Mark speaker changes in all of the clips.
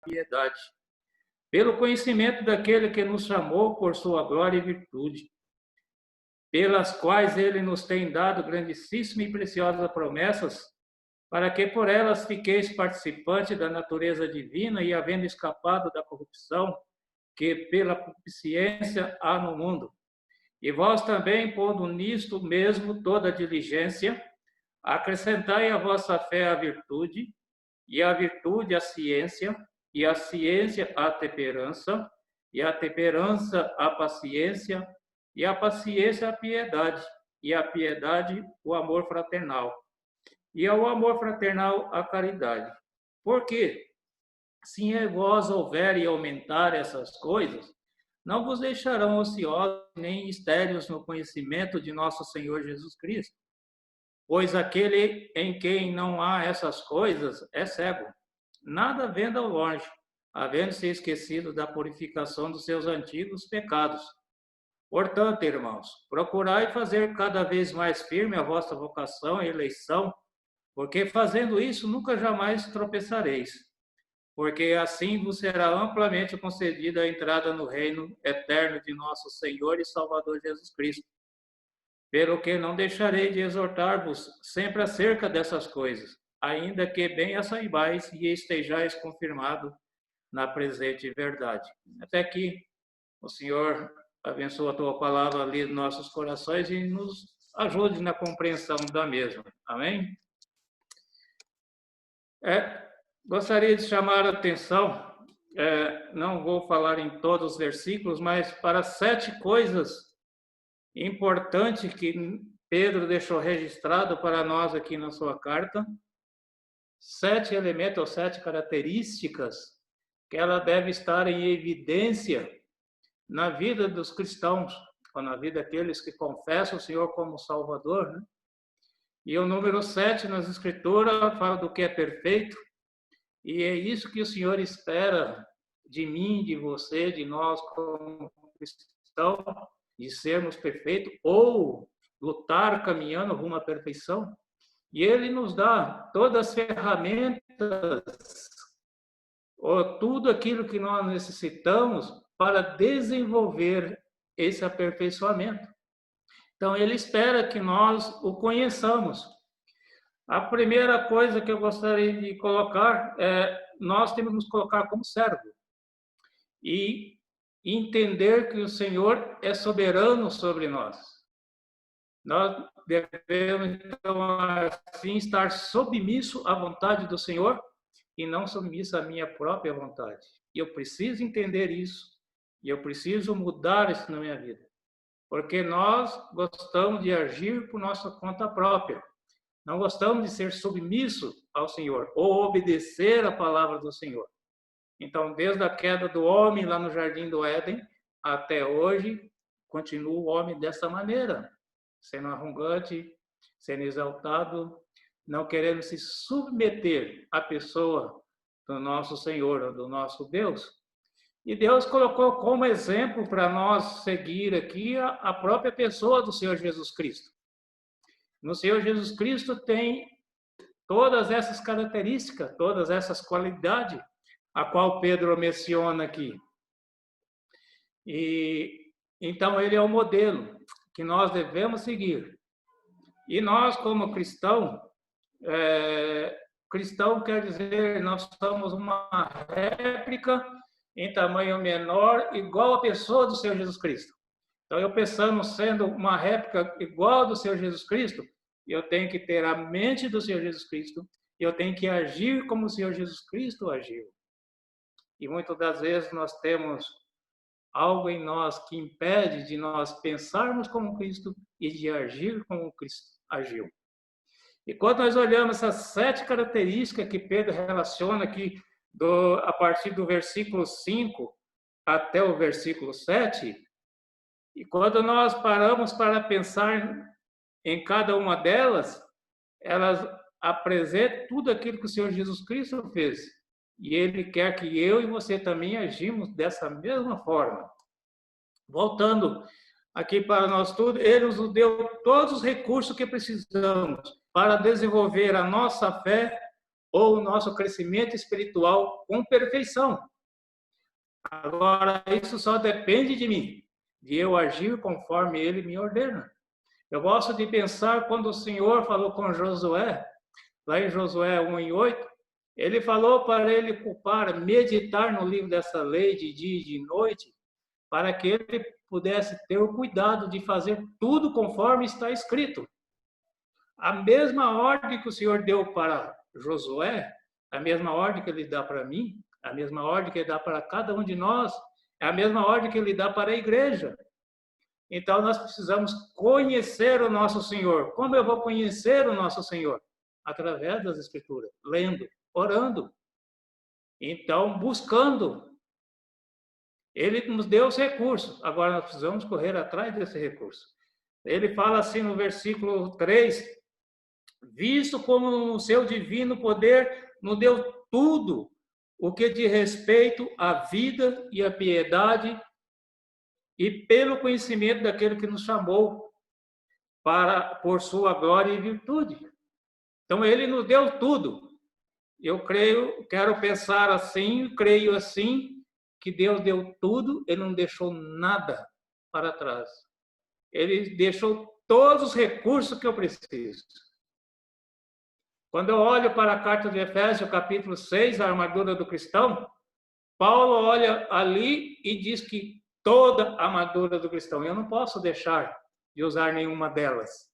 Speaker 1: piedade, pelo conhecimento daquele que nos chamou por sua glória e virtude, pelas quais ele nos tem dado grandíssimas e preciosas promessas, para que por elas fiqueis participantes da natureza divina e, havendo escapado da corrupção que pela concupiscência há no mundo. E vós também, pondo nisto mesmo toda a diligência, acrescentai à vossa fé a virtude, e a virtude a ciência, e a ciência a temperança, e a temperança a paciência, e a paciência a piedade, e a piedade o amor fraternal, e ao amor fraternal a caridade. Porque, se em vós houver e aumentar essas coisas, não vos deixarão ociosos nem estéreis no conhecimento de nosso Senhor Jesus Cristo. Pois aquele em quem não há essas coisas é cego, nada vendo ao longe, havendo se esquecido da purificação dos seus antigos pecados. Portanto, irmãos, procurai fazer cada vez mais firme a vossa vocação e eleição, porque fazendo isso nunca jamais tropeçareis, porque assim vos será amplamente concedida a entrada no reino eterno de nosso Senhor e Salvador Jesus Cristo. Pelo que não deixarei de exortar-vos sempre acerca dessas coisas, ainda que bem as saibais e estejais confirmado na presente verdade. Até aqui, o Senhor abençoa a tua palavra ali nos nossos corações e nos ajude na compreensão da mesma. Amém? Gostaria de chamar a atenção, não vou falar em todos os versículos, mas para 7 coisas importantes que Pedro deixou registrado para nós aqui na sua carta. 7 elementos ou 7 características que ela deve estar em evidência na vida dos cristãos, ou na vida daqueles que confessam o Senhor como Salvador, né? E o número 7 nas Escrituras fala do que é perfeito, e é isso que o Senhor espera de mim, de você, de nós como cristãos, de sermos perfeitos ou lutar caminhando rumo à perfeição. E Ele nos dá todas as ferramentas, ou tudo aquilo que nós necessitamos para desenvolver esse aperfeiçoamento. Então, Ele espera que nós o conheçamos. A primeira coisa que eu gostaria de colocar é: nós temos que nos colocar como servo e entender que o Senhor é soberano sobre nós. Nós devemos, então, assim, estar submisso à vontade do Senhor e não submisso à minha própria vontade. E eu preciso entender isso, e eu preciso mudar isso na minha vida. Porque nós gostamos de agir por nossa conta própria. Não gostamos de ser submisso ao Senhor, ou obedecer a palavra do Senhor. Então, desde a queda do homem lá no Jardim do Éden, até hoje, continua o homem dessa maneira, sendo arrogante, sendo exaltado, não querendo se submeter à pessoa do nosso Senhor, do nosso Deus. E Deus colocou como exemplo para nós seguir aqui a própria pessoa do Senhor Jesus Cristo. No Senhor Jesus Cristo tem todas essas características, todas essas qualidades, a qual Pedro menciona aqui. E então ele é o modelo que nós devemos seguir. E nós, como cristão quer dizer, nós somos uma réplica em tamanho menor, igual à pessoa do Senhor Jesus Cristo. Então, eu pensando, sendo uma réplica igual do Senhor Jesus Cristo, eu tenho que ter a mente do Senhor Jesus Cristo, e eu tenho que agir como o Senhor Jesus Cristo agiu. E muitas das vezes nós temos algo em nós que impede de nós pensarmos como Cristo e de agir como Cristo agiu. E quando nós olhamos essas 7 características que Pedro relaciona aqui, a partir do versículo 5 até o versículo 7, e quando nós paramos para pensar em cada uma delas, elas apresentam tudo aquilo que o Senhor Jesus Cristo fez. E Ele quer que eu e você também agimos dessa mesma forma. Voltando aqui para nós tudo, Ele nos deu todos os recursos que precisamos para desenvolver a nossa fé ou o nosso crescimento espiritual com perfeição. Agora, isso só depende de mim, de eu agir conforme Ele me ordena. Eu gosto de pensar quando o Senhor falou com Josué, lá em Josué 1:8, Ele falou para ele culpar, meditar no livro dessa lei de dia e de noite, para que ele pudesse ter o cuidado de fazer tudo conforme está escrito. A mesma ordem que o Senhor deu para Josué, a mesma ordem que Ele dá para mim, a mesma ordem que Ele dá para cada um de nós, é a mesma ordem que Ele dá para a igreja. Então, nós precisamos conhecer o nosso Senhor. Como eu vou conhecer o nosso Senhor? Através das Escrituras, lendo, orando. Então, buscando. Ele nos deu os recursos, agora nós precisamos correr atrás desse recurso. Ele fala assim no versículo 3, visto como o seu divino poder nos deu tudo o que diz respeito à vida e à piedade, e pelo conhecimento daquele que nos chamou por sua glória e virtude. Então, ele nos deu tudo. Eu quero pensar assim, creio assim, que Deus deu tudo, Ele não deixou nada para trás. Ele deixou todos os recursos que eu preciso. Quando eu olho para a carta de Efésios, capítulo 6, a armadura do cristão, Paulo olha ali e diz que toda a armadura do cristão, eu não posso deixar de usar nenhuma delas.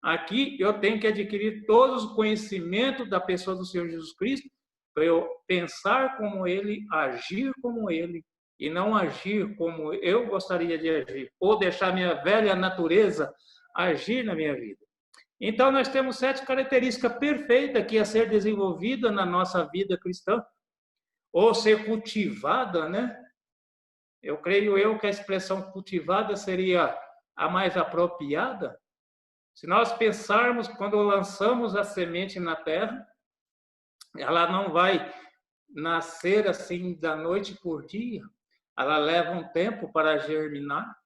Speaker 1: Aqui eu tenho que adquirir todos os conhecimentos da pessoa do Senhor Jesus Cristo, para eu pensar como Ele, agir como Ele, e não agir como eu gostaria de agir, ou deixar minha velha natureza agir na minha vida. Então, nós temos 7 características perfeitas que a ser desenvolvida na nossa vida cristã, ou ser cultivada, né? Eu creio que a expressão cultivada seria a mais apropriada. Se nós pensarmos, quando lançamos a semente na terra, ela não vai nascer assim da noite por dia. Ela leva um tempo para germinar.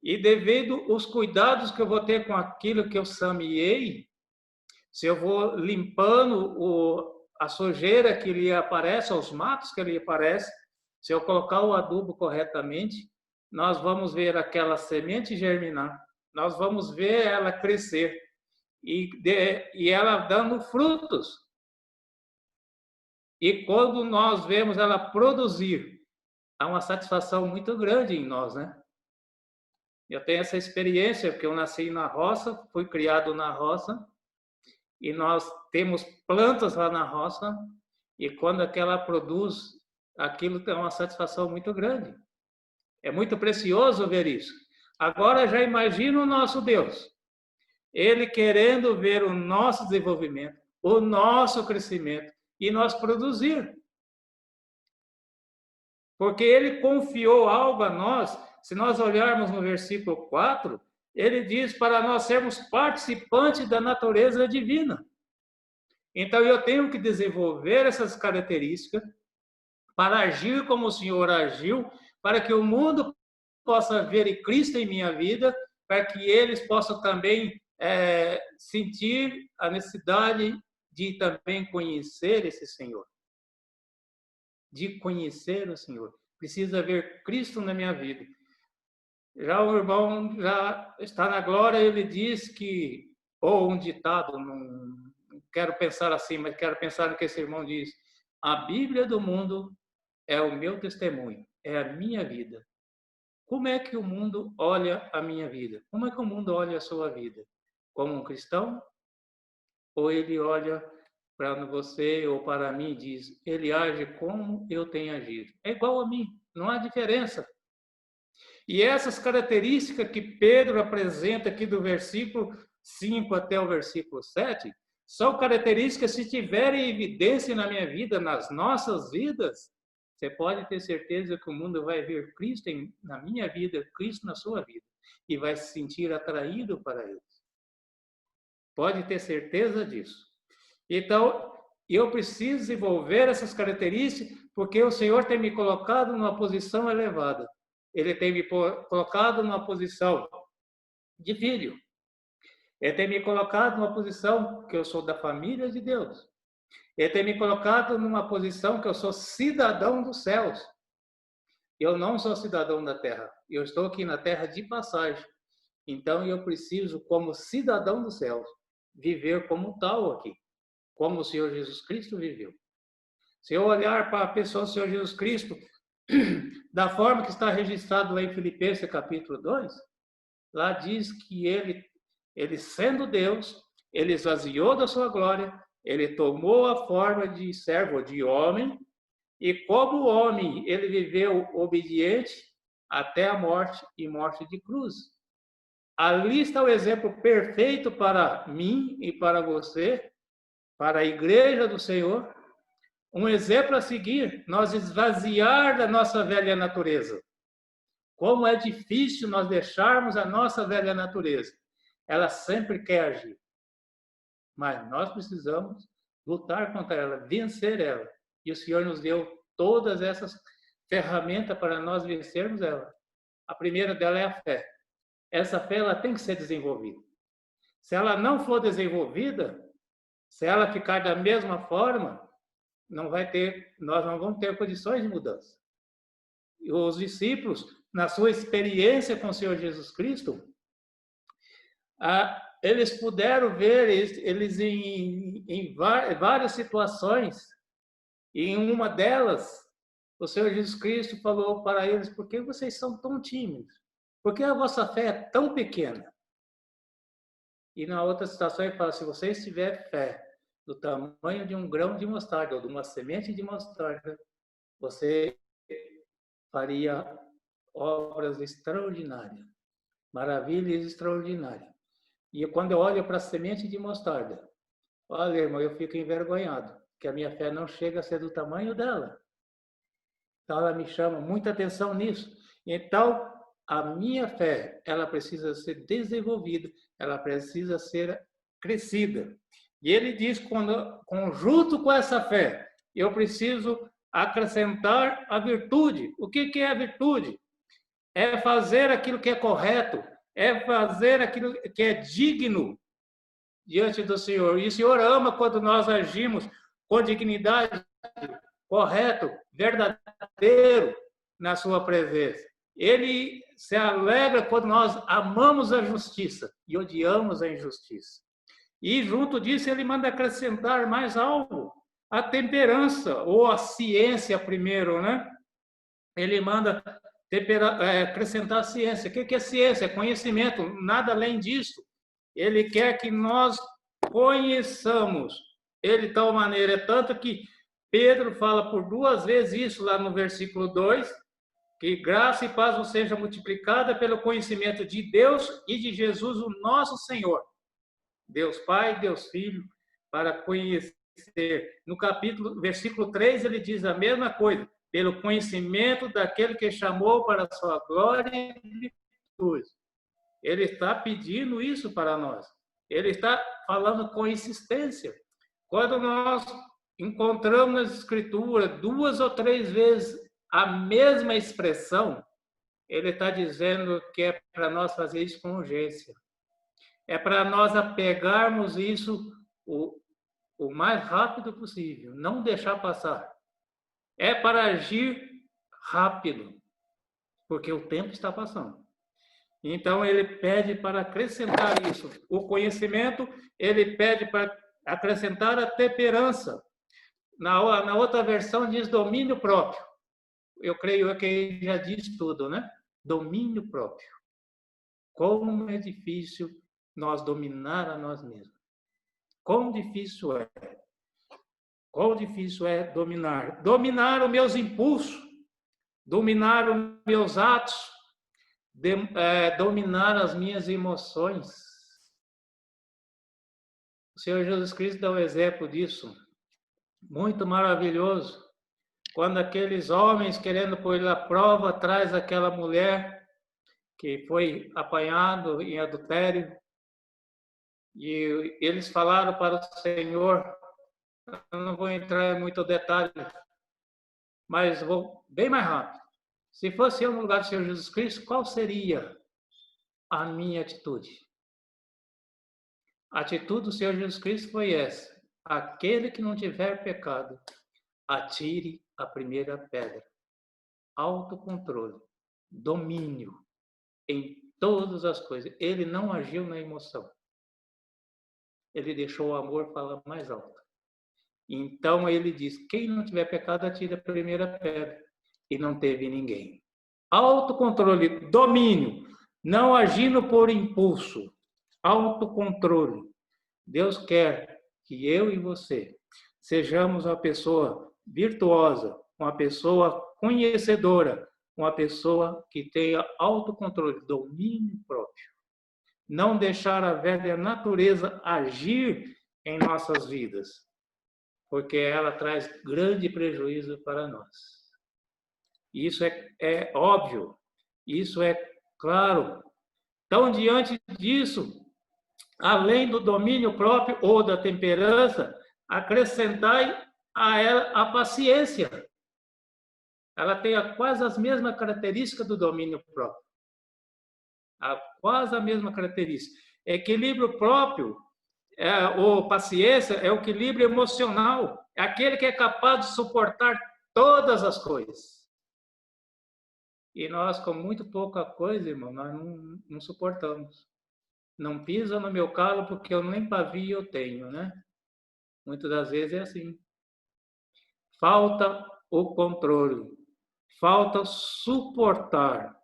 Speaker 1: E devido aos cuidados que eu vou ter com aquilo que eu semeei, se eu vou limpando a sujeira que lhe aparece, os matos que lhe aparecem, se eu colocar o adubo corretamente, nós vamos ver aquela semente germinar. Nós vamos ver ela crescer e ela dando frutos. E quando nós vemos ela produzir, há uma satisfação muito grande em nós, né? Eu tenho essa experiência, porque eu nasci na roça, fui criado na roça, e nós temos plantas lá na roça, e quando aquela produz, aquilo tem uma satisfação muito grande. É muito precioso ver isso. Agora já imagina o nosso Deus. Ele querendo ver o nosso desenvolvimento, o nosso crescimento, e nós produzir. Porque Ele confiou algo a nós. Se nós olharmos no versículo 4, Ele diz para nós sermos participantes da natureza divina. Então, eu tenho que desenvolver essas características para agir como o Senhor agiu, para que o mundo possa ver Cristo em minha vida, para que eles possam também sentir a necessidade de também conhecer esse Senhor. De conhecer o Senhor. Precisa ver Cristo na minha vida. Já o irmão já está na glória, ele diz que, ou um ditado, não quero pensar assim, mas quero pensar no que esse irmão diz. A Bíblia do mundo é o meu testemunho, é a minha vida. Como é que o mundo olha a minha vida? Como é que o mundo olha a sua vida? Como um cristão? Ou ele olha para você ou para mim e diz, ele age como eu tenho agido? É igual a mim, não há diferença. E essas características que Pedro apresenta aqui do versículo 5 até o versículo 7, são características, se tiverem evidência na minha vida, nas nossas vidas, você pode ter certeza que o mundo vai ver Cristo na minha vida, Cristo na sua vida, e vai se sentir atraído para ele. Pode ter certeza disso. Então, eu preciso desenvolver essas características, porque o Senhor tem me colocado numa posição elevada. Ele tem me colocado numa posição de filho. Ele tem me colocado numa posição que eu sou da família de Deus. Ele tem me colocado numa posição que eu sou cidadão dos céus. Eu não sou cidadão da terra. Eu estou aqui na terra de passagem. Então, eu preciso, como cidadão dos céus, viver como tal aqui, como o Senhor Jesus Cristo viveu. Se eu olhar para a pessoa do Senhor Jesus Cristo, da forma que está registrado lá em Filipenses capítulo 2, lá diz que ele sendo Deus, ele esvaziou da sua glória, ele tomou a forma de servo, de homem, e como homem, ele viveu obediente até a morte e morte de cruz. Ali está o exemplo perfeito para mim e para você, para a igreja do Senhor, um exemplo a seguir, nós esvaziar da nossa velha natureza. Como é difícil nós deixarmos a nossa velha natureza. Ela sempre quer agir. Mas nós precisamos lutar contra ela, vencer ela. E o Senhor nos deu todas essas ferramentas para nós vencermos ela. A primeira dela é a fé. Essa fé ela tem que ser desenvolvida. Se ela não for desenvolvida, se ela ficar da mesma forma, nós não vamos ter condições de mudança. E os discípulos, na sua experiência com o Senhor Jesus Cristo, eles puderam ver eles em várias situações, e em uma delas, o Senhor Jesus Cristo falou para eles: por que vocês são tão tímidos? Por que a vossa fé é tão pequena? E na outra situação ele fala: se vocês tiverem fé do tamanho de um grão de mostarda ou de uma semente de mostarda, você faria obras extraordinárias, maravilhas extraordinárias. E quando eu olho para a semente de mostarda, olha, irmão, eu fico envergonhado, que a minha fé não chega a ser do tamanho dela. Então, ela me chama muita atenção nisso. Então, a minha fé, ela precisa ser desenvolvida, ela precisa ser crescida. E ele diz, junto com essa fé, eu preciso acrescentar a virtude. O que é a virtude? É fazer aquilo que é correto, é fazer aquilo que é digno diante do Senhor. E o Senhor ama quando nós agimos com dignidade, correto, verdadeiro na sua presença. Ele se alegra quando nós amamos a justiça e odiamos a injustiça. E junto disso ele manda acrescentar mais algo, a temperança ou a ciência primeiro, né? Ele manda acrescentar a ciência. O que é ciência? É conhecimento, nada além disso. Ele quer que nós conheçamos ele de tal maneira, tanto que Pedro fala por 2 vezes isso lá no versículo 2, que graça e paz nos seja multiplicada pelo conhecimento de Deus e de Jesus, o nosso Senhor. Deus Pai, Deus Filho, para conhecer. No versículo 3, ele diz a mesma coisa, pelo conhecimento daquele que chamou para a sua glória e virtude. Ele está pedindo isso para nós. Ele está falando com insistência. Quando nós encontramos nas Escrituras 2 ou 3 vezes a mesma expressão, ele está dizendo que é para nós fazer isso com urgência. É para nós apegarmos isso o mais rápido possível, não deixar passar. É para agir rápido, porque o tempo está passando. Então, ele pede para acrescentar isso. O conhecimento, ele pede para acrescentar a temperança. Na outra versão diz domínio próprio. Eu creio que ele já diz tudo, né? Domínio próprio. Como é difícil nós dominar a nós mesmos. Quão difícil é. Quão difícil é dominar. Dominar os meus impulsos. Dominar os meus atos. Dominar as minhas emoções. O Senhor Jesus Cristo dá um exemplo disso. Muito maravilhoso. Quando aqueles homens, querendo pôr ele à prova, traz aquela mulher que foi apanhado em adultério. E eles falaram para o Senhor, eu não vou entrar em muito detalhe, mas vou bem mais rápido. Se fosse eu no lugar do Senhor Jesus Cristo, qual seria a minha atitude? A atitude do Senhor Jesus Cristo foi essa. aquele que não tiver pecado, atire a primeira pedra. Autocontrole, domínio em todas as coisas. Ele não agiu na emoção. Ele deixou o amor falar mais alto. Então ele diz: quem não tiver pecado, atire a primeira pedra. E não teve ninguém. Autocontrole, domínio, não agindo por impulso. Autocontrole. Deus quer que eu e você sejamos uma pessoa virtuosa, uma pessoa conhecedora, uma pessoa que tenha autocontrole, domínio próprio. Não deixar a velha natureza agir em nossas vidas, porque ela traz grande prejuízo para nós. Isso é óbvio, isso é claro. Então, diante disso, além do domínio próprio ou da temperança, acrescentai a ela a paciência. Ela tem quase as mesmas características do domínio próprio. Quase a mesma característica. Equilíbrio próprio, ou paciência, é o equilíbrio emocional. É aquele que é capaz de suportar todas as coisas. E nós, com muito pouca coisa, irmão, nós não suportamos. Não pisa no meu calo porque eu nem pavio eu tenho, né? Muitas das vezes é assim. Falta o controle. Falta suportar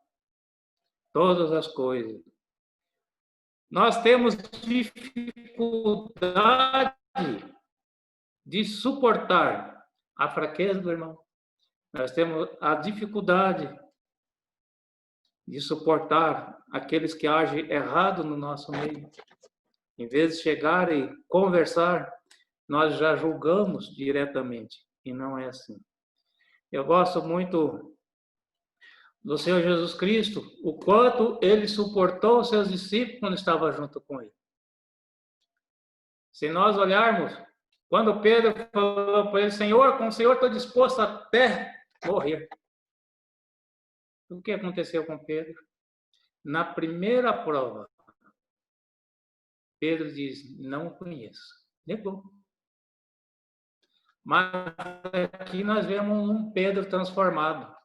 Speaker 1: todas as coisas. Nós temos dificuldade de suportar a fraqueza do irmão. Nós temos a dificuldade de suportar aqueles que agem errado no nosso meio. Em vez de chegar e conversar, nós já julgamos diretamente. E não é assim. Eu gosto muito do Senhor Jesus Cristo, o quanto ele suportou os seus discípulos quando estava junto com ele. Se nós olharmos, quando Pedro falou para ele: Senhor, com o Senhor estou disposto até morrer. O que aconteceu com Pedro? Na primeira prova, Pedro diz: não o conheço. Negou. Mas aqui nós vemos um Pedro transformado.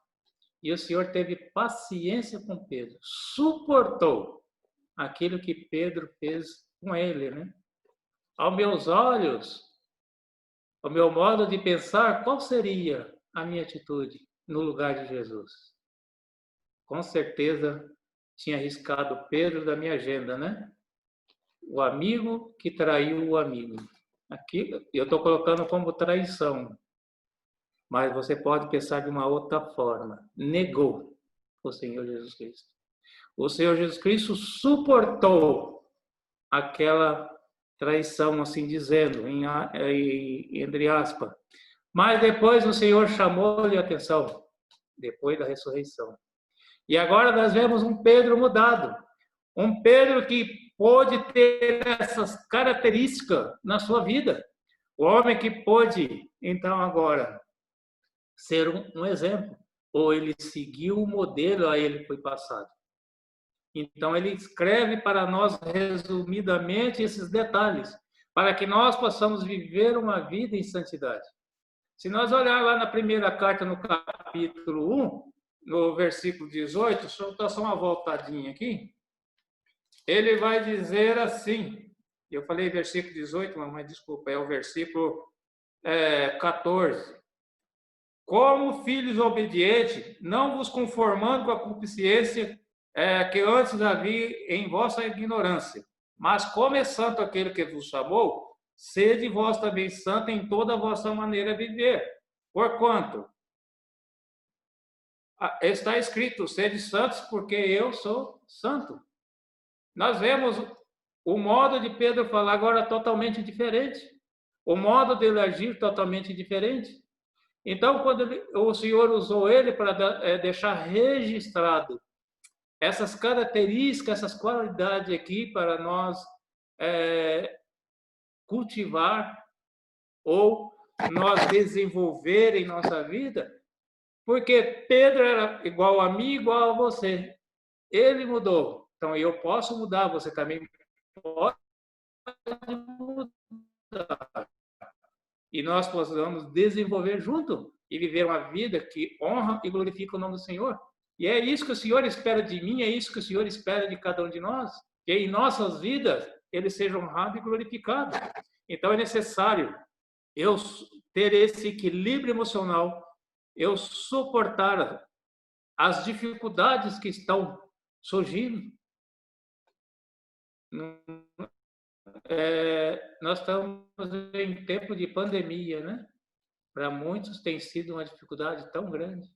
Speaker 1: E o Senhor teve paciência com Pedro. Suportou aquilo que Pedro fez com ele, né? Aos meus olhos, ao meu modo de pensar, qual seria a minha atitude no lugar de Jesus? Com certeza tinha arriscado Pedro da minha agenda, né? O amigo que traiu o amigo. Aqui eu estou colocando como traição, mas você pode pensar de uma outra forma. Negou o Senhor Jesus Cristo. O Senhor Jesus Cristo suportou aquela traição, assim dizendo, entre aspas. Mas depois o Senhor chamou-lhe a atenção, depois da ressurreição. E agora nós vemos um Pedro mudado. Um Pedro que pôde ter essas características na sua vida. O homem que pôde, então, agora, ser um exemplo. Ou ele seguiu o modelo a ele foi passado. Então, ele escreve para nós, resumidamente, esses detalhes, para que nós possamos viver uma vida em santidade. Se nós olhar lá na primeira carta, no capítulo 1, no versículo 18, deixa eu dar só uma voltadinha aqui, ele vai dizer assim, eu falei versículo 18, mas desculpa, é o versículo 14. Como filhos obedientes, não vos conformando com a concupiscência que antes havia em vossa ignorância, mas como é santo aquele que vos chamou, sede vós também santo em toda a vossa maneira de viver. Porquanto está escrito: sede santos, porque eu sou santo. Nós vemos o modo de Pedro falar agora totalmente diferente. O modo dele agir totalmente diferente. Então, quando o Senhor usou ele para deixar registrado essas características, essas qualidades aqui para nós cultivar ou nós desenvolver em nossa vida, porque Pedro era igual a mim, igual a você. Ele mudou. Então, eu posso mudar, você também pode mudar. e nós possamos desenvolver junto e viver uma vida que honra e glorifica o nome do Senhor. E é isso que o Senhor espera de mim, é isso que o Senhor espera de cada um de nós, que em nossas vidas Ele seja honrado e glorificado. Então é necessário eu ter esse equilíbrio emocional, eu suportar as dificuldades que estão surgindo. Nós estamos em tempo de pandemia, né? Para muitos tem sido uma dificuldade tão grande.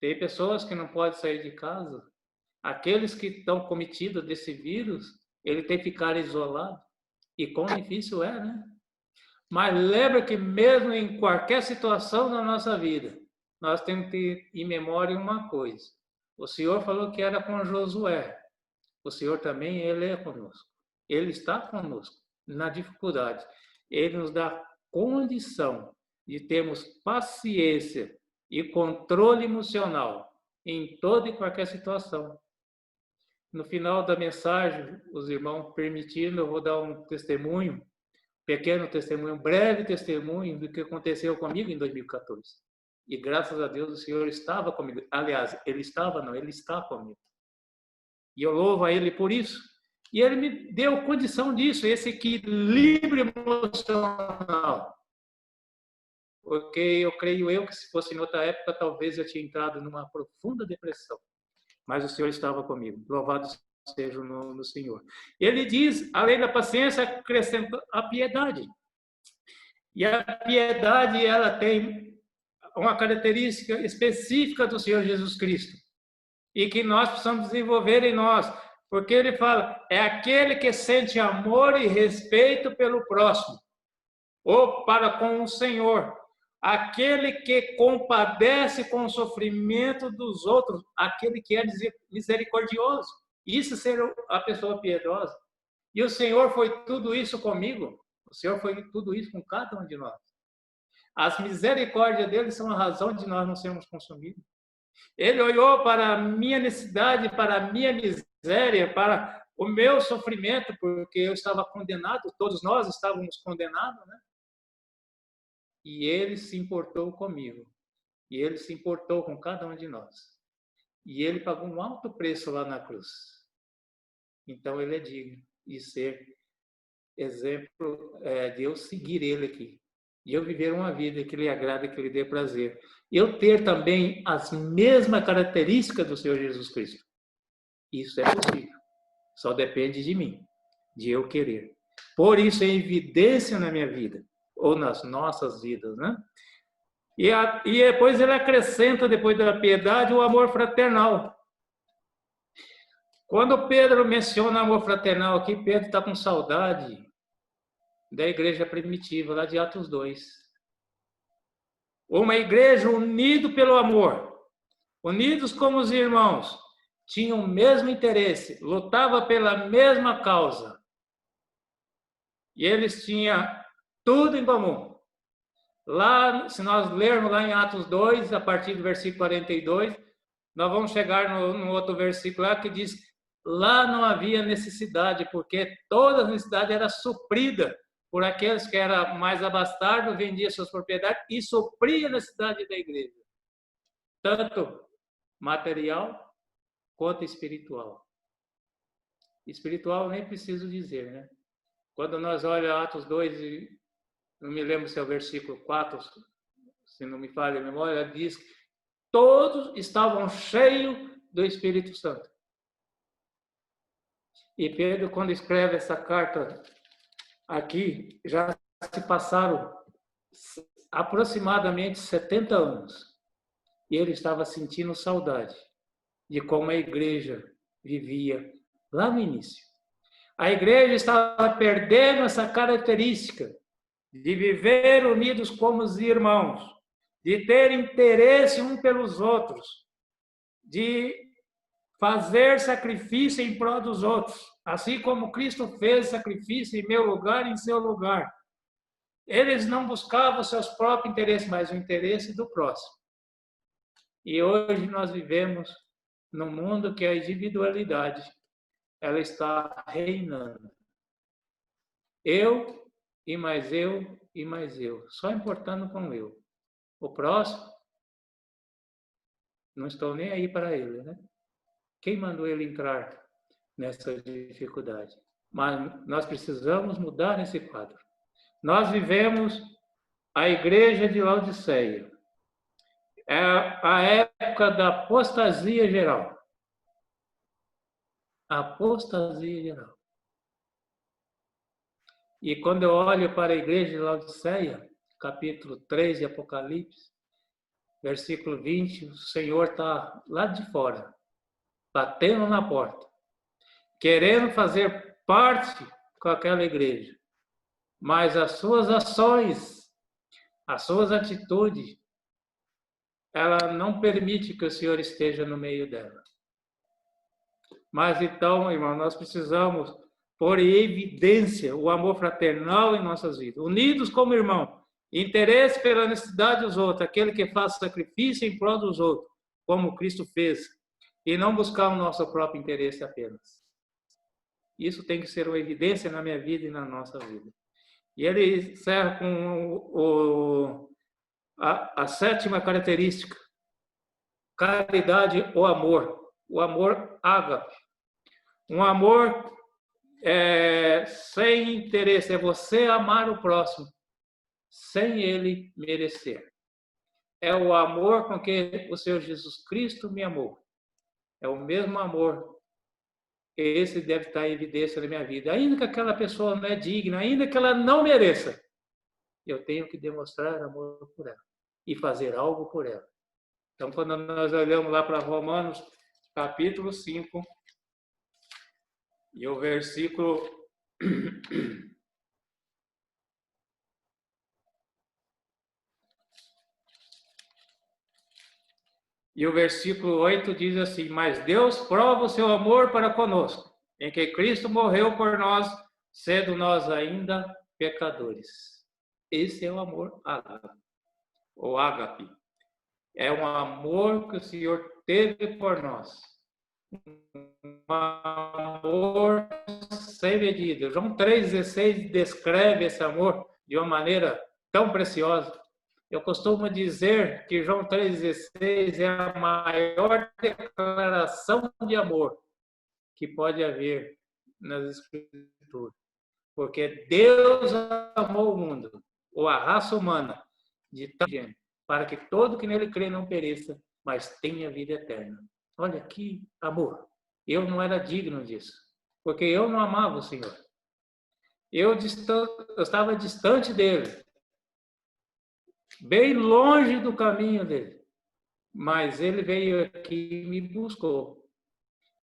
Speaker 1: Tem pessoas que não podem sair de casa. Aqueles que estão cometidos desse vírus, ele tem que ficar isolado. E quão difícil é, né? Mas lembra que mesmo em qualquer situação da nossa vida, nós temos que ter em memória uma coisa. O Senhor falou que era com Josué. O Senhor também, Ele é conosco. Ele está conosco na dificuldade. Ele nos dá condição de termos paciência e controle emocional em toda e qualquer situação. No final da mensagem, os irmãos permitindo, eu vou dar um testemunho, pequeno testemunho, breve testemunho do que aconteceu comigo em 2014. E graças a Deus o Senhor estava comigo. Aliás, Ele está comigo. E eu louvo a Ele por isso. E Ele me deu condição disso, esse equilíbrio emocional. Porque eu creio que se fosse em outra época, talvez eu tinha entrado numa profunda depressão. Mas o Senhor estava comigo. Louvado seja o nome do Senhor. Ele diz, além da paciência, acrescenta a piedade. E a piedade, ela tem uma característica específica do Senhor Jesus Cristo. E que nós precisamos desenvolver em nós. Porque ele fala, é aquele que sente amor e respeito pelo próximo. Ou para com o Senhor. Aquele que compadece com o sofrimento dos outros, aquele que é misericordioso. Isso é ser a pessoa piedosa. E o Senhor foi tudo isso comigo. O Senhor foi tudo isso com cada um de nós. As misericórdias dele são a razão de nós não sermos consumidos. Ele olhou para a minha necessidade, para a minha miséria, para o meu sofrimento, porque eu estava condenado, todos nós estávamos condenados, né? E ele se importou comigo. E ele se importou com cada um de nós. E ele pagou um alto preço lá na cruz. Então ele é digno de ser exemplo, de eu seguir ele aqui. E eu viver uma vida que lhe agrada, que lhe dê prazer. Eu ter também as mesmas características do Senhor Jesus Cristo. Isso é possível. Só depende de mim, de eu querer. Por isso é evidência na minha vida, ou nas nossas vidas, né? E depois ele acrescenta, depois da piedade, o amor fraternal. Quando Pedro menciona amor fraternal aqui, Pedro está com saudade da igreja primitiva, lá de Atos 2. Uma igreja unida pelo amor, unidos como os irmãos, tinham o mesmo interesse, lutava pela mesma causa. E eles tinham tudo em comum. Lá, se nós lermos lá em Atos 2, a partir do versículo 42, nós vamos chegar no outro versículo lá que diz, lá não havia necessidade, porque toda necessidade era suprida por aqueles que eram mais abastados, vendiam suas propriedades e supria a necessidade da igreja. Tanto material quanto espiritual. Espiritual nem preciso dizer, né? Quando nós olhamos Atos 2, não me lembro se é o versículo 4, se não me falha a memória, diz que todos estavam cheios do Espírito Santo. E Pedro, quando escreve essa carta aqui, já se passaram aproximadamente 70 anos. E ele estava sentindo saudade de como a igreja vivia lá no início. A igreja estava perdendo essa característica de viver unidos como os irmãos, de ter interesse um pelos outros, de fazer sacrifício em prol dos outros, assim como Cristo fez sacrifício em meu lugar e em seu lugar. Eles não buscavam seus próprios interesses, mas o interesse do próximo. E hoje nós vivemos num mundo que a individualidade ela está reinando. Eu e mais eu, e mais eu, só importando com eu. O próximo, não estou nem aí para ele, né? Quem mandou ele entrar nessa dificuldade? Mas nós precisamos mudar esse quadro. Nós vivemos a igreja de Laodiceia. É a época da apostasia geral. Apostasia geral. E quando eu olho para a igreja de Laodiceia, capítulo 3 de Apocalipse, versículo 20, o Senhor está lá de fora, batendo na porta, querendo fazer parte com aquela igreja. Mas as suas ações, as suas atitudes, ela não permite que o Senhor esteja no meio dela. Mas então, irmão, nós precisamos pôr em evidência o amor fraternal em nossas vidas, unidos como irmão, interesse pela necessidade dos outros, aquele que faz sacrifício em prol dos outros, como Cristo fez, e não buscar o nosso próprio interesse apenas. Isso tem que ser uma evidência na minha vida e na nossa vida. E ele encerra com a sétima característica, caridade ou amor. O amor ágape. Um amor sem interesse, é você amar o próximo, sem ele merecer. É o amor com que o Senhor Jesus Cristo me amou. É o mesmo amor. Esse deve estar em evidência na minha vida. Ainda que aquela pessoa não é digna, ainda que ela não mereça, eu tenho que demonstrar amor por ela e fazer algo por ela. Então, quando nós olhamos lá para Romanos, capítulo 5, e o versículo e o versículo 8 diz assim: mas Deus prova o seu amor para conosco, em que Cristo morreu por nós, sendo nós ainda pecadores. Esse é o amor ágape, ou ágape. É um amor que o Senhor teve por nós. Um amor sem medida. João 3,16 descreve esse amor de uma maneira tão preciosa. Eu costumo dizer que João 3,16 é a maior declaração de amor que pode haver nas Escrituras. Porque Deus amou o mundo, ou a raça humana, de tal gênero, para que todo que nele crê não pereça, mas tenha vida eterna. Olha que amor. Eu não era digno disso, porque eu não amava o Senhor. Eu estava distante dele, bem longe do caminho dele. Mas ele veio aqui e me buscou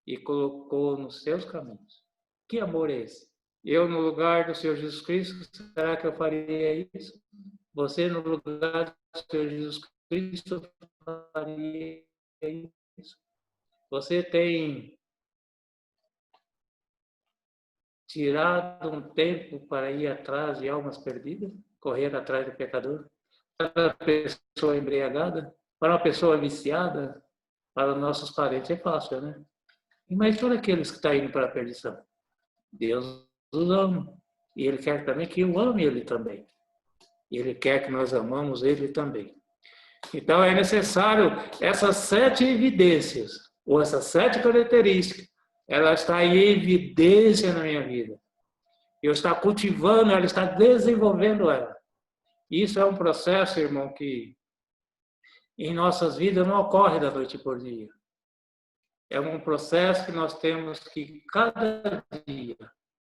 Speaker 1: e colocou nos seus caminhos. Que amor é esse? Eu, no lugar do Senhor Jesus Cristo, será que eu faria isso? Você, no lugar do Senhor Jesus Cristo, faria isso? Você tem tirado um tempo para ir atrás de almas perdidas? Correr atrás do pecador? Para uma pessoa embriagada? Para uma pessoa viciada? Para os nossos parentes é fácil, né? Mas para aqueles que estão indo para a perdição? Deus os ama. E Ele quer também que eu ame Ele também. Ele quer que nós amamos Ele também. Então é necessário essas 7 evidências, ou essas 7 características, ela está em evidência na minha vida. Eu estou cultivando ela, está desenvolvendo ela. Isso é um processo, irmão, que em nossas vidas não ocorre da noite por dia. É um processo que nós temos que cada dia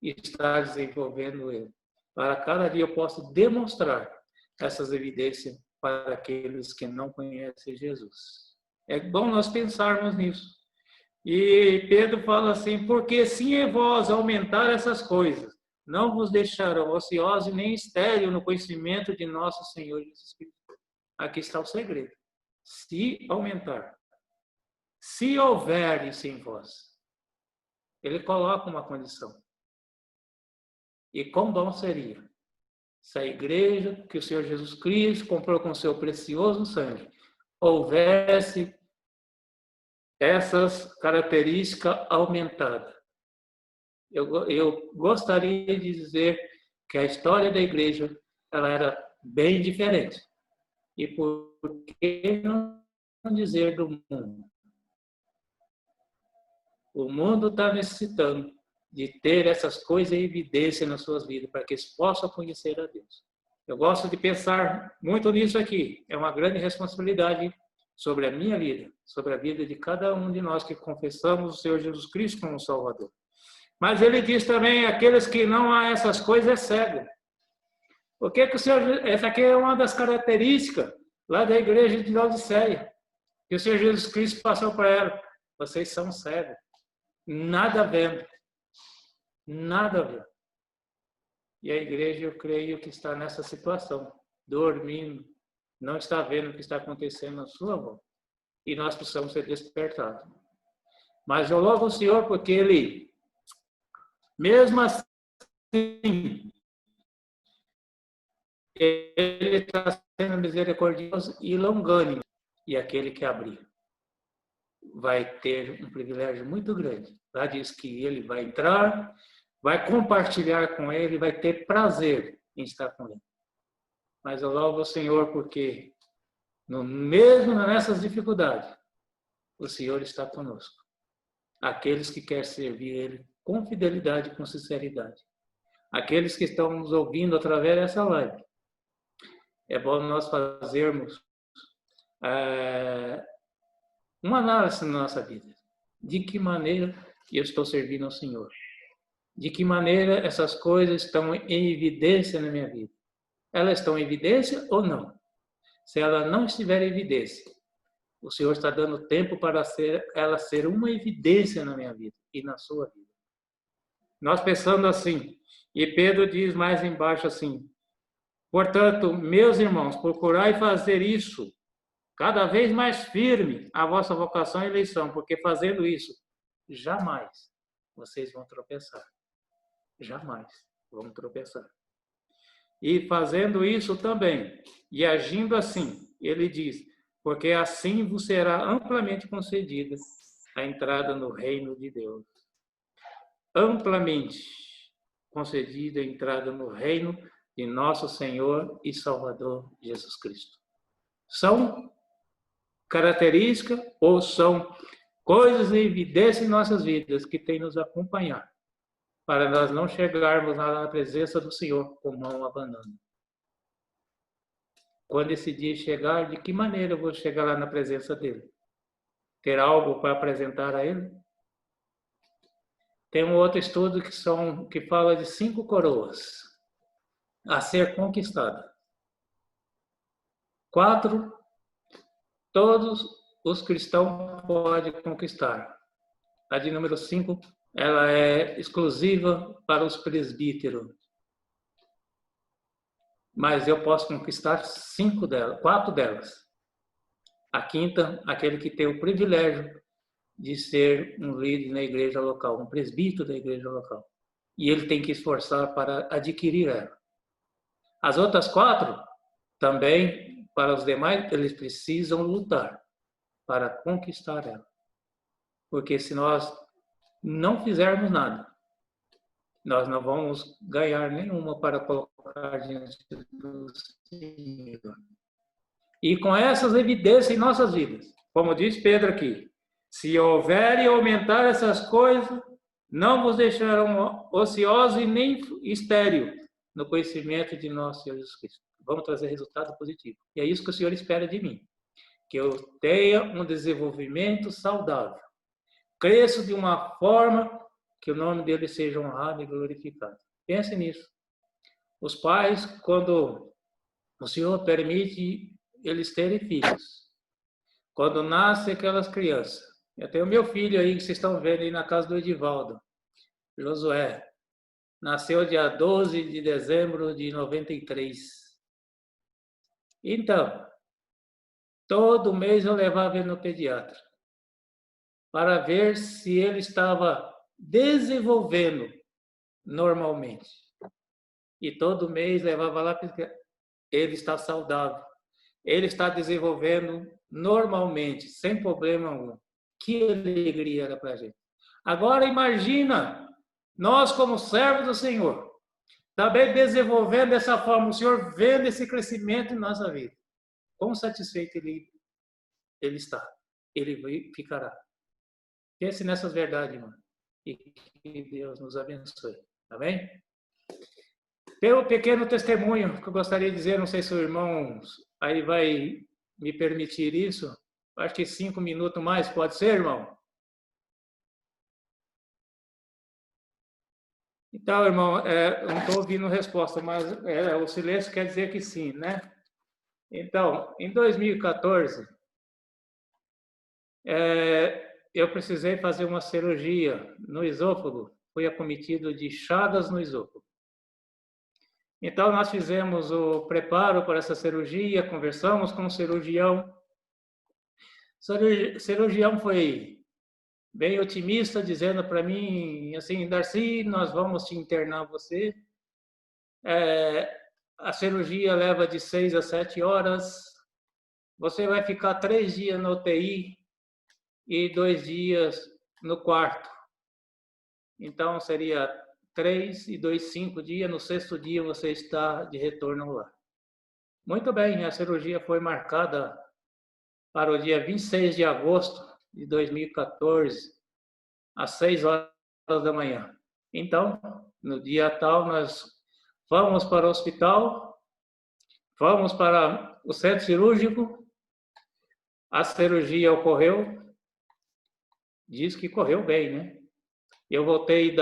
Speaker 1: estar desenvolvendo ele. Para cada dia eu posso demonstrar essas evidências para aqueles que não conhecem Jesus. É bom nós pensarmos nisso. E Pedro fala assim: porque se em vós aumentar essas coisas, não vos deixarão ociosos nem estéril no conhecimento de nosso Senhor Jesus Cristo. Aqui está o segredo. Se aumentar. Se houver isso em vós. Ele coloca uma condição. E quão bom seria se a igreja que o Senhor Jesus Cristo comprou com seu precioso sangue houvesse essas características aumentadas. Eu gostaria de dizer que a história da igreja ela era bem diferente. E por que não dizer do mundo? O mundo está necessitando de ter essas coisas em evidência nas suas vidas, para que eles possam conhecer a Deus. Eu gosto de pensar muito nisso aqui. É uma grande responsabilidade sobre a minha vida, sobre a vida de cada um de nós que confessamos o Senhor Jesus Cristo como Salvador. Mas ele diz também, aqueles que não há essas coisas é cego. O que o Senhor... Essa aqui é uma das características lá da igreja de Laodiceia, que o Senhor Jesus Cristo passou para ela. Vocês são cegos. Nada vendo. Nada vendo. E a igreja, eu creio que está nessa situação, dormindo, não está vendo o que está acontecendo na sua volta. E nós precisamos ser despertados. Mas eu louvo o Senhor porque Ele, mesmo assim, Ele está sendo misericordioso e longânimo. E aquele que abrir vai ter um privilégio muito grande. Lá diz que ele vai entrar, vai compartilhar com ele, vai ter prazer em estar com ele. Mas eu louvo o Senhor porque, mesmo nessas dificuldades, o Senhor está conosco. Aqueles que querem servir Ele com fidelidade e com sinceridade. Aqueles que estão nos ouvindo através dessa live. É bom nós fazermos uma análise na nossa vida. De que maneira eu estou servindo ao Senhor? De que maneira essas coisas estão em evidência na minha vida? Elas estão em evidência ou não? Se ela não estiver em evidência, o Senhor está dando tempo para ela ser uma evidência na minha vida e na sua vida. Nós pensando assim, e Pedro diz mais embaixo assim, portanto, meus irmãos, procurai fazer isso cada vez mais firme a vossa vocação e eleição, porque fazendo isso, jamais vocês vão tropeçar. Jamais vão tropeçar. E fazendo isso também, e agindo assim, ele diz, porque assim vos será amplamente concedida a entrada no reino de Deus. Amplamente concedida a entrada no reino de nosso Senhor e Salvador Jesus Cristo. São características ou são coisas em evidência em nossas vidas que têm nos acompanhado para nós não chegarmos na presença do Senhor com mão abanando. Quando esse dia chegar, de que maneira eu vou chegar lá na presença dele? Ter algo para apresentar a ele? Tem um outro estudo que fala de 5 coroas a ser conquistada. 4, todos os cristãos podem conquistar. A de número 5, ela é exclusiva para os presbíteros. Mas eu posso conquistar 4 delas. A 5ª, aquele que tem o privilégio de ser um líder na igreja local, um presbítero da igreja local. E ele tem que esforçar para adquirir ela. As outras 4, também, para os demais, eles precisam lutar para conquistar ela. Porque se nós não fizermos nada, nós não vamos ganhar nenhuma para colocar diante do Senhor. E com essas evidências em nossas vidas, como diz Pedro aqui, se houver e aumentar essas coisas, não vos deixarão ociosos e nem estéril no conhecimento de nosso Senhor Jesus Cristo. Vamos trazer resultado positivo. E é isso que o Senhor espera de mim. Que eu tenha um desenvolvimento saudável. Cresço de uma forma que o nome dele seja honrado e glorificado. Pense nisso. Os pais, quando o Senhor permite eles terem filhos, quando nascem aquelas crianças, eu tenho meu filho aí que vocês estão vendo aí na casa do Edivaldo, Josué, nasceu dia 12 de dezembro de 93. Então, todo mês eu levava ele no pediatra para ver se ele estava desenvolvendo normalmente. E todo mês levava lá porque ele está saudável. Ele está desenvolvendo normalmente, sem problema algum. Que alegria era para a gente. Agora imagina, nós como servos do Senhor, também desenvolvendo dessa forma, o Senhor vendo esse crescimento em nossa vida. Quão satisfeito ele está, ele ficará. Pense nessas verdades, irmão. E que Deus nos abençoe. Amém? Tem um pequeno testemunho que eu gostaria de dizer, não sei se o irmão aí vai me permitir isso. Acho que 5 minutos mais, pode ser, irmão? Então, irmão, eu não estou ouvindo resposta, mas o silêncio quer dizer que sim, né? Então, em 2014, eu precisei fazer uma cirurgia no esôfago, fui acometido de chagas no esôfago. Então, nós fizemos o preparo para essa cirurgia, conversamos com o cirurgião. O cirurgião foi bem otimista, dizendo para mim assim: Darcy, nós vamos te internar você. A cirurgia leva de 6 a 7 horas. Você vai ficar 3 dias na UTI e 2 dias no quarto. Então, seria 3 e 2, 5 dias. No 6º dia, você está de retorno lá. Muito bem, a cirurgia foi marcada para o dia 26 de agosto de 2014, às 6 horas da manhã. Então, no dia tal, nós fomos para o hospital, fomos para o centro cirúrgico, a cirurgia ocorreu, diz que correu bem, né? Eu voltei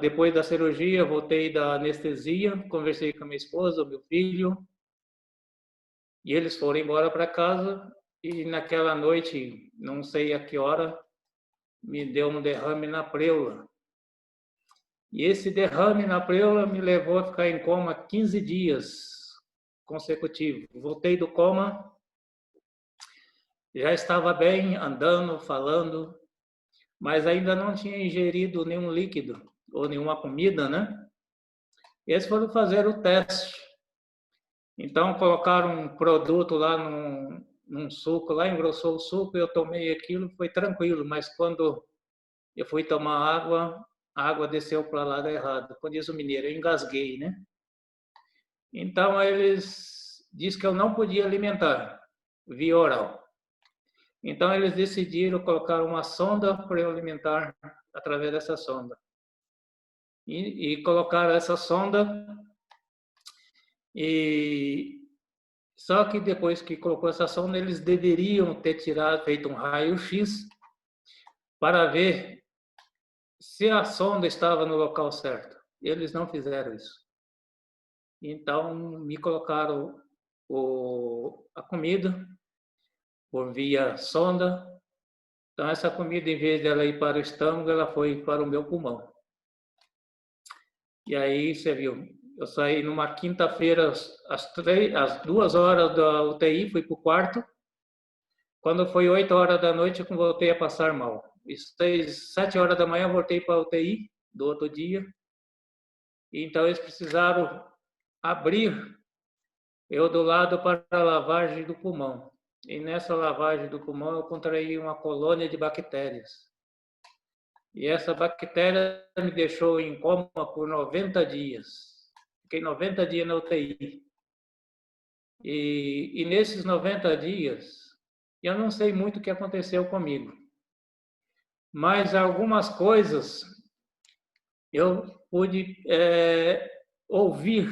Speaker 1: depois da cirurgia, voltei da anestesia, conversei com a minha esposa, o meu filho, e eles foram embora para casa, e naquela noite, não sei a que hora, me deu um derrame na pleura. E esse derrame na pleura me levou a ficar em coma 15 dias consecutivos. Voltei do coma, já estava bem, andando, falando, mas ainda não tinha ingerido nenhum líquido ou nenhuma comida, né? Eles foram fazer o teste. Então, colocaram um produto lá num suco, lá engrossou o suco, eu tomei aquilo, foi tranquilo, mas quando eu fui tomar água, a água desceu para o lado errado. Como diz o mineiro, eu engasguei, né? Então, eles disseram que eu não podia alimentar via oral. Então, eles decidiram colocar uma sonda para eu alimentar através dessa sonda. E colocaram essa sonda, e só que depois que colocou essa sonda, eles deveriam ter feito um raio-x para ver se a sonda estava no local certo. Eles não fizeram isso. Então, me colocaram a comida por via sonda. Então, essa comida, em vez dela ir para o estômago, ela foi para o meu pulmão. E aí, você viu, eu saí numa quinta-feira, às 2 horas da UTI, fui para o quarto. Quando foi 8 horas da noite, eu voltei a passar mal. E 7 horas da manhã, eu voltei para a UTI do outro dia. E então, eles precisaram abrir eu do lado para a lavagem do pulmão. E nessa lavagem do pulmão, eu contraí uma colônia de bactérias. E essa bactéria me deixou em coma por 90 dias. Fiquei 90 dias na UTI. E nesses 90 dias, eu não sei muito o que aconteceu comigo. Mas algumas coisas eu pude ouvir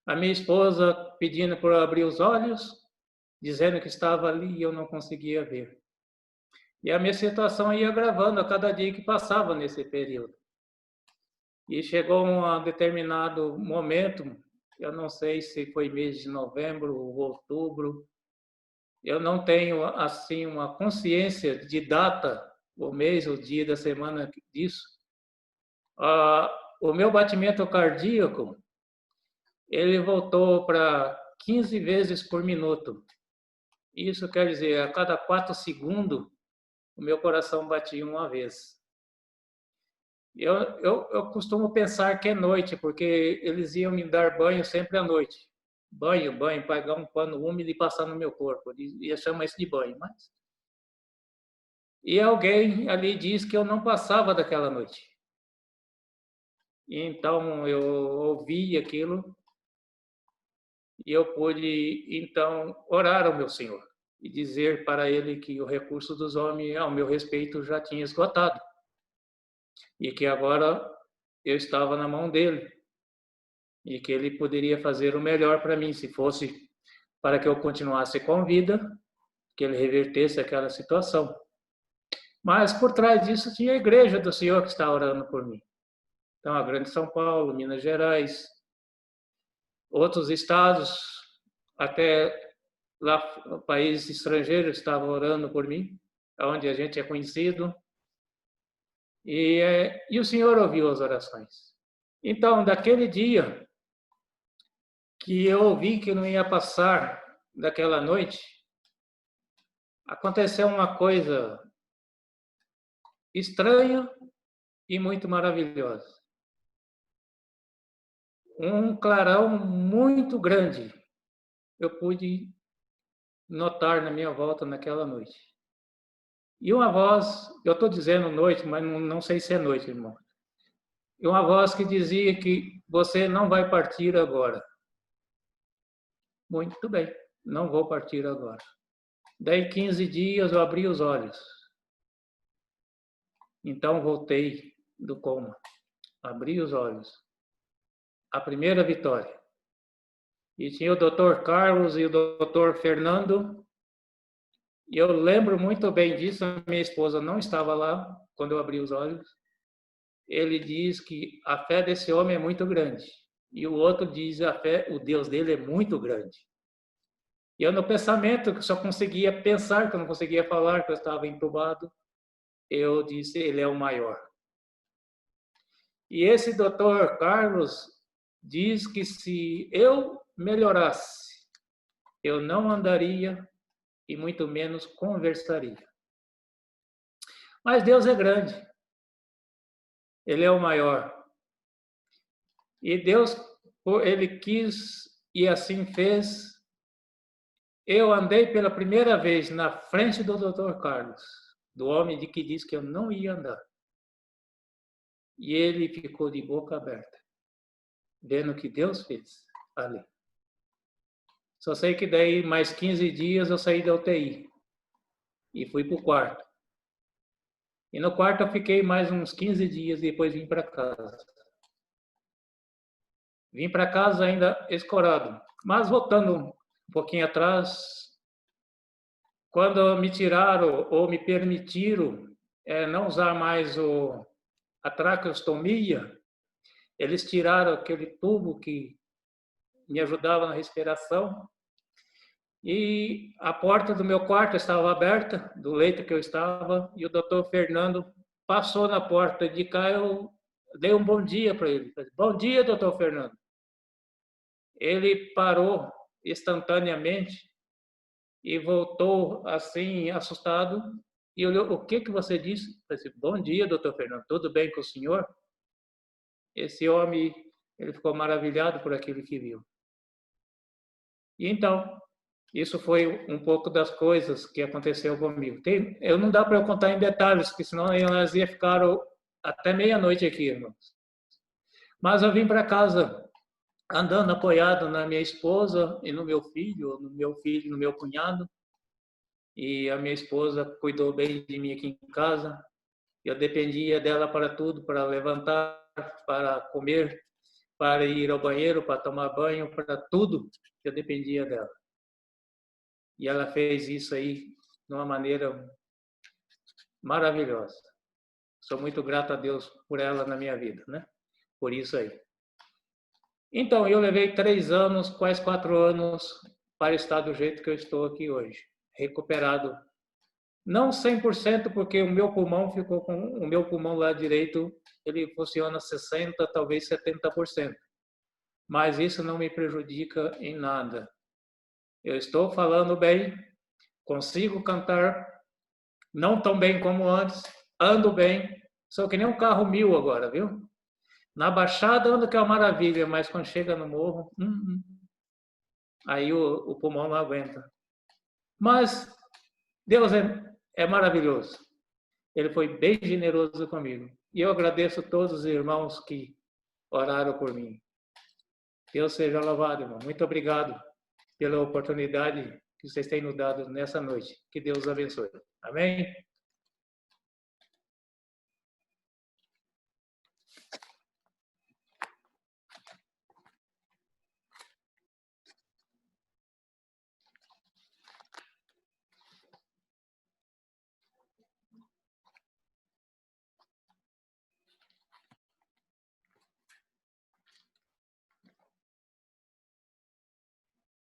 Speaker 1: a minha esposa pedindo para eu abrir os olhos, dizendo que estava ali e eu não conseguia ver. E a minha situação ia agravando a cada dia que passava nesse período. E chegou um determinado momento, eu não sei se foi mês de novembro ou outubro, eu não tenho assim uma consciência de data, o mês, o dia da semana disso. O meu batimento cardíaco, ele voltou para 15 vezes por minuto. Isso quer dizer, a cada 4 segundos, o meu coração batia uma vez. Eu costumo pensar que é noite, porque eles iam me dar banho sempre à noite. Banho, pegar um pano úmido e passar no meu corpo. Ia chamar isso de banho, mas... E alguém ali disse que eu não passava daquela noite. E então eu ouvi aquilo e eu pude então orar ao meu Senhor e dizer para ele que o recurso dos homens ao meu respeito já tinha esgotado e que agora eu estava na mão dele e que ele poderia fazer o melhor para mim, se fosse para que eu continuasse com vida, que ele revertesse aquela situação. Mas por trás disso tinha a igreja do Senhor que está orando por mim. Então, a Grande São Paulo, Minas Gerais, outros estados, até lá países estrangeiros estavam orando por mim, onde a gente é conhecido. E o Senhor ouviu as orações. Então, daquele dia que eu ouvi que não ia passar daquela noite, aconteceu uma coisa estranha e muito maravilhosa. Um clarão muito grande eu pude notar na minha volta naquela noite. E uma voz, eu estou dizendo noite, mas não sei se é noite, irmão. E uma voz que dizia que você não vai partir agora. Muito bem, não vou partir agora. Daí 15 dias eu abri os olhos. Então voltei do coma. Abri os olhos. A primeira vitória. E tinha o Dr. Carlos e o Dr. Fernando. E eu lembro muito bem disso. A minha esposa não estava lá quando eu abri os olhos. Ele diz que a fé desse homem é muito grande. E o outro diz a fé, o Deus dele é muito grande. E eu no pensamento, que só conseguia pensar, que eu não conseguia falar, que eu estava entubado, eu disse, ele é o maior. E esse doutor Carlos diz que se eu melhorasse, eu não andaria e muito menos conversaria. Mas Deus é grande. Ele é o maior. E Deus, ele quis e assim fez. Eu andei pela primeira vez na frente do Dr. Carlos, do homem de que disse que eu não ia andar. E ele ficou de boca aberta, vendo o que Deus fez ali. Só sei que daí, mais 15 dias, eu saí da UTI e fui para o quarto. E no quarto eu fiquei mais uns 15 dias e depois vim para casa. Vim para casa ainda escorado. Mas voltando um pouquinho atrás, quando me tiraram ou me permitiram não usar mais a traqueostomia, eles tiraram aquele tubo que me ajudava na respiração e a porta do meu quarto estava aberta, do leito que eu estava, e o doutor Fernando passou na porta de cá, eu dei um bom dia para ele. Bom dia, doutor Fernando. Ele parou instantaneamente e voltou assim, assustado, e olhou, o que você disse? Eu disse, bom dia, doutor Fernando, tudo bem com o senhor? Esse homem, ele ficou maravilhado por aquilo que viu. E então, isso foi um pouco das coisas que aconteceu comigo. Eu não dá para eu contar em detalhes, porque senão nós ia ficar até meia-noite aqui, irmãos. Mas eu vim para casa andando apoiado na minha esposa e no meu filho, no meu cunhado. E a minha esposa cuidou bem de mim aqui em casa. Eu dependia dela para tudo, para levantar, para comer, para ir ao banheiro, para tomar banho, para tudo. Eu dependia dela. E ela fez isso aí de uma maneira maravilhosa. Sou muito grato a Deus por ela na minha vida, né? Por isso aí. Então, eu levei 3 anos, quase 4 anos, para estar do jeito que eu estou aqui hoje. Recuperado. Não 100%, porque o meu pulmão ficou com... O meu pulmão lá direito, ele funciona 60%, talvez 70%. Mas isso não me prejudica em nada. Eu estou falando bem, consigo cantar, não tão bem como antes, ando bem, sou que nem um carro 1000 agora, viu? Na baixada ando que é uma maravilha, mas quando chega no morro, aí o pulmão não aguenta. Mas Deus é maravilhoso. Ele foi bem generoso comigo. E eu agradeço a todos os irmãos que oraram por mim. Deus seja louvado, irmão. Muito obrigado pela oportunidade que vocês têm nos dado nessa noite. Que Deus abençoe. Amém?